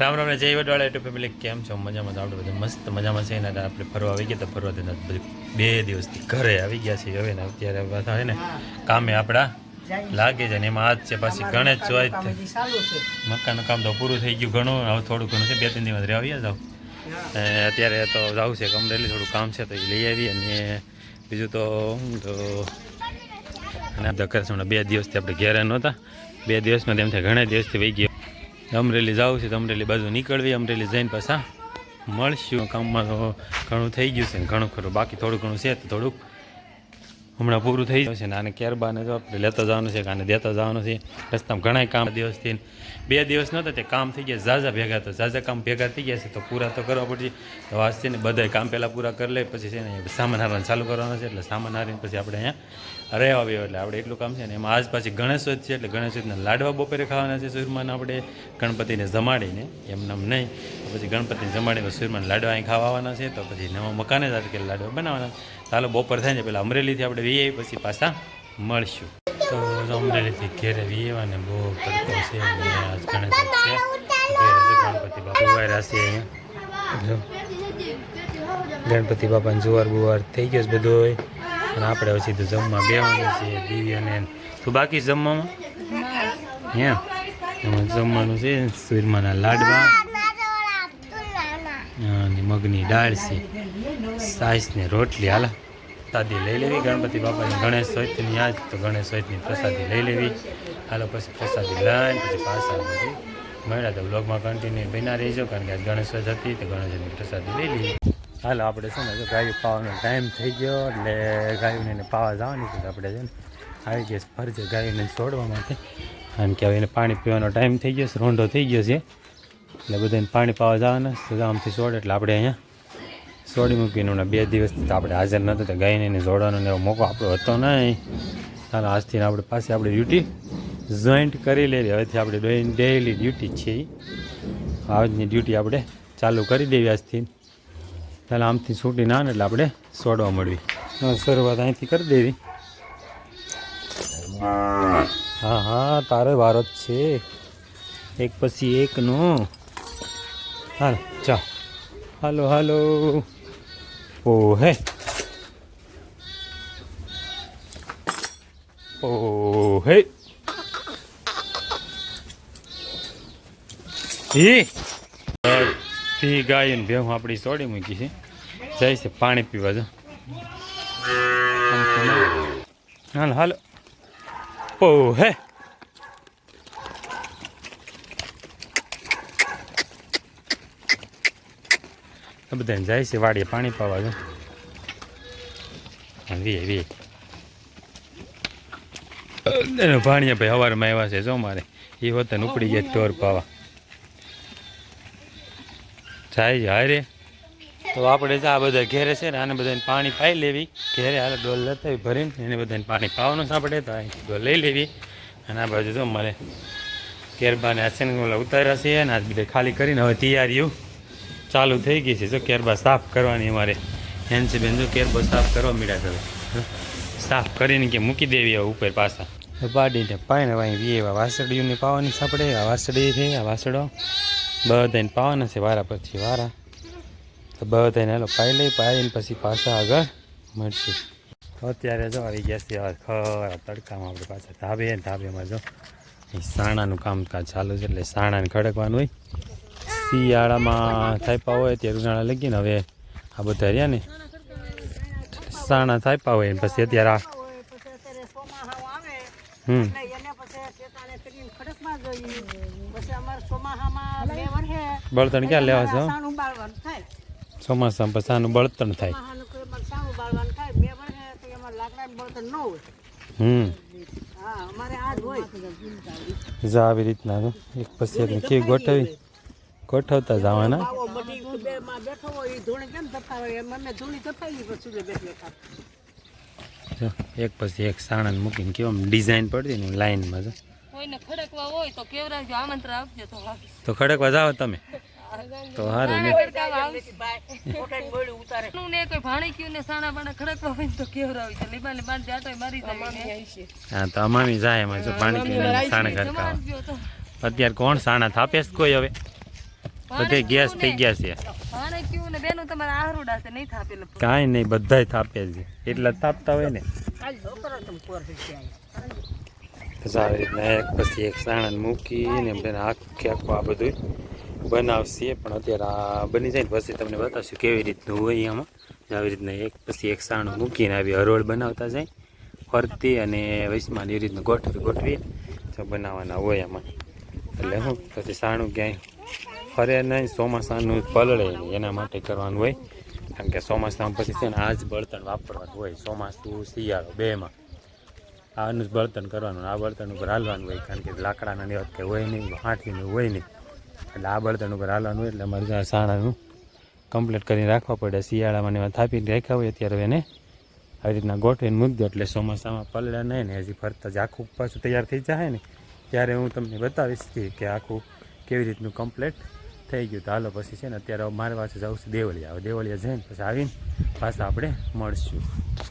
રામ રામ ને જય Vadwala YouTube family કેમ છો મજામાં? આપણે બધું મસ્ત મજામાં છે ને આપણે ફરવા આવી ગયા તો ફરવા દેના બધી 2 દિવસથી ઘરે આવી ગયા છે હવે ને અત્યારે પાછા છે ને કામે આપણા લાગે છે ને એમાં આજ છે પાછી ગણેશ ચોથ મકાનનું કામ તો પૂરું થઈ ગયું ઘણું હવે થોડું ઘણું છે 2-3 દિવસ આવી જાવ અત્યારે તો જવું છે અમરેલી થોડું કામ છે તો એ લઈ આવી અને બીજું તો અને ધક્કર છે 2 દિવસથી આપણે ઘેરે નહોતા 2 દિવસમાં તેમ થાય ઘણા દિવસથી વહી ગયા અમરેલી જવું છે તો અમરેલી બાજુ નીકળવી અમરેલી જઈને પાછા મળશું કામમાં તો ઘણું થઈ ગયું છે ને ઘણું ખરું બાકી થોડું ઘણું છે તો થોડુંક હમણાં પૂરું થઈ જશે ને આને કેરબાને જો આપણે લેતા જવાનું છે કે આને દેતા જવાનું છે રસ્તામાં ઘણા કામ દિવસથી 2 દિવસ નહોતા તે કામ થઈ ગયા ઝાઝા ભેગા તો ઝાઝા કામ ભેગા થઈ ગયા છે તો પૂરા તો કરવા પડશે તો આજ છે ને બધા કામ પહેલાં પૂરા કરી લે પછી છે ને સામાન હારવાનું ચાલુ કરવાનું છે એટલે સામાન હારીને પછી આપણે અહીંયા રહેવા આવ્યો એટલે આપણે એટલું કામ છે ને એમાં આજ પાછી ગણેશ ચોથ છે એટલે ગણેશ ચોથના લાડવા બપોરે ખાવાના છે સૂરમાને આપણે ગણપતિને જમાડીને એમનામ નહીં પછી ગણપતિને જમાડીને સૂરમાને લાડવા અહીં ખાવા આવવાના છે તો પછી નવા મકાને જ કે લાડવા બનાવવાના ચાલો બપોર થાય ને પહેલાં અમરેલીથી આપણે વી આવી પછી પાછા મળશું તો અમરેલીથી ઘેરે વી આવવાને બહુ તડકો છે આજ ગણેશ ચોથ છે ગણપતિ બાપા ઉવાયરા છે અહીંયા ગણપતિ બાપાને જુવાર બુવાર થઈ ગયો છે બધો અને આપણે હવે સીધું જમવા બેવાનું છે દીવી અને તું બાકી જમવામાં એમાં જમવાનું છે સૂરમાના લાડવા અને મગની દાળ છે સાઈસ ને રોટલી હાલ પ્રસાદી લઈ લેવી ગણપતિ બાપાની ગણેશ ચોથની યાદ તો ગણેશ ચોથની પ્રસાદી લઈ લેવી હાલો પછી પ્રસાદી લઈને પછી પાછા બધી મળ્યા તો બ્લોગમાં કન્ટિન્યુ બના રહીજો કારણ કે આજ ગણેશ ચોથ હતી તો ગણેશની પ્રસાદી લઈ લઈએ હાલો આપણે છે ને ગાયું પાવાનો ટાઈમ થઈ ગયો એટલે ગાયોને પાવા જવાની છે આપણે છે ને આવી ગયા ફરજે ગાયોને છોડવા માટે કારણ કે હવે એને પાણી પીવાનો ટાઈમ થઈ ગયો છે રોંઢો થઈ ગયો છે એટલે બધાને પાણી પાવા જવાના તો આમથી છોડ એટલે આપણે અહીંયા છોડી મૂકીને હમણાં 2 દિવસથી તો આપણે હાજર નહોતા તો ગાયને જોડવાનો એવો મોકો આપણો હતો નહીં ચાલો આજથી આપણે પાસે આપણી ડ્યુટી જોઈન્ટ કરી લેવી હવેથી આપણે ડેઈલી ડ્યુટી છે આજની ડ્યુટી આપણે ચાલુ કરી દેવી આજથી ચાલો આમથી છૂટી ના ને એટલે આપણે છોડવા મળવી શરૂઆત અહીંથી કરી દેવી હા હા તારો વારો જ છે એક પછી એકનો હાલ ચાલ હાલો હાલો ઓહે ઓહે એ ગાય ને ભેહું આપણી છોડી મૂકી છે જાય છે પાણી પીવા જો હાલો હાલો ઓહે બધાને જાય છે વાડીએ પાણી પાવા જો વી ભાણિયા ભાઈ સવારમાં આવ્યા છે જો મારે એ વતન ઉપડી ગયા ટોર પાવા જાય હારે તો આપણે જ આ બધા ઘેરે છે ને આને બધાને પાણી પાઈ લેવી ઘેરે હાલ ડોલ લેતા ભરીને એને બધાને પાણી પાવાનું છે આપણે તો અહીંથી ડોલ લઈ લેવી અને આ બાજુ જો મારે કેરબાને આસન ઉતાર્યા છે અને આ બધા ખાલી કરીને હવે તૈયારીઓ ચાલુ થઈ ગઈ છે જો કેરબા સાફ કરવાની અમારે હેન્સી બેન જો કેરબો સાફ કરવા મીડા છે સાફ કરીને કે મૂકી દેવી ઉપર પાછા પાડીને પાઈને વાઈ એવા વાસળીઓને પાવાની છે આપણે આ વાસળી છે આ વાસળો બધાને પાવાના છે વારા પછી વારા તો બધાને હાલો પાઈ લઈ પાઈને પછી પાછા આગળ મળશું અત્યારે જો આવી ગયા છે ખરા તડકામાં આપણે પાછા ધાબેમાં જો સાણાનું કામકાજ ચાલુ છે એટલે સાણાને ખડકવાનું હોય શિયાળામાં થાયપા હોય ત્યારે ઉનાળા લગી ને હવે આ બધા રહ્યા ને સાણા થાયપા હોય પછી અત્યારે બળતણ ક્યાં લેવા છો ચોમાસામાં પછી આનું બળતણ થાય આવી રીતના એક પછી એક કેવી ગોઠવતા જવાના એક પછી એક સાણન મૂકીને કેવા ડિઝાઇન પડતી ને લાઈનમાં જો તો ખડકવા જાઓ તમે તો સારું હા તો અમામી જાય એમાં જો પાણી પીને સાણા ખડકાવા અત્યારે કોણ સાણા થાપે કોઈ હવે બધે ગેસ થઈ ગયા છે આને ક્યું ને બેનું તમારા આહરુડા છે નહીં થાપેલું કાંઈ નહીં બધાય થાપે છે એટલા જ થાપતા હોય ને બસ આવી રીતના એક પછી એક સાણન મૂકીને બેન આખું આ બધું બનાવશે પણ અત્યારે આ બની જાય ને પછી તમને બતાવશું કેવી રીતનું હોય આમાં આવી રીતના એક પછી એક સાણું મૂકીને આવી હરોળ બનાવતા જાય ફરતી અને વૈશમાં એવી રીતનું ગોઠવી તો બનાવવાના હોય આમાં એટલે શું પછી સાણું ક્યાંય ફરે નહીં ચોમાસાનું પલળે નહીં એના માટે કરવાનું હોય કારણ કે ચોમાસામાં પછી છે ને આ જ બળતણ વાપરવાનું હોય ચોમાસું શિયાળો બેમાં આનું જ બળતણ કરવાનું આ બળતણ ઉપર હાલવાનું હોય કારણ કે લાકડાના ને કંઈ હોય નહીં હાંઠીનું હોય નહીં એટલે આ બળતણ ઉપર હાલવાનું હોય એટલે અમારે ત્યાં સાણાનું કમ્પ્લીટ કરીને રાખવા પડે શિયાળામાં એમાં થાપીને રાખ્યા હોય ત્યારે એને આવી રીતના ગોઠવીને મૂકી દો એટલે ચોમાસામાં પલળે નહીં ને હજી ફરતા જ આખું પાછું તૈયાર થઈ જાય ને ત્યારે હું તમને બતાવીશ કે આખું કેવી રીતનું કમ્પ્લીટ થઈ ગયું તો હાલો પછી છે ને અત્યારે મારે પાછું જવું છે દેવળિયા જઈને પછી આવીને પાછા આપણે મળશું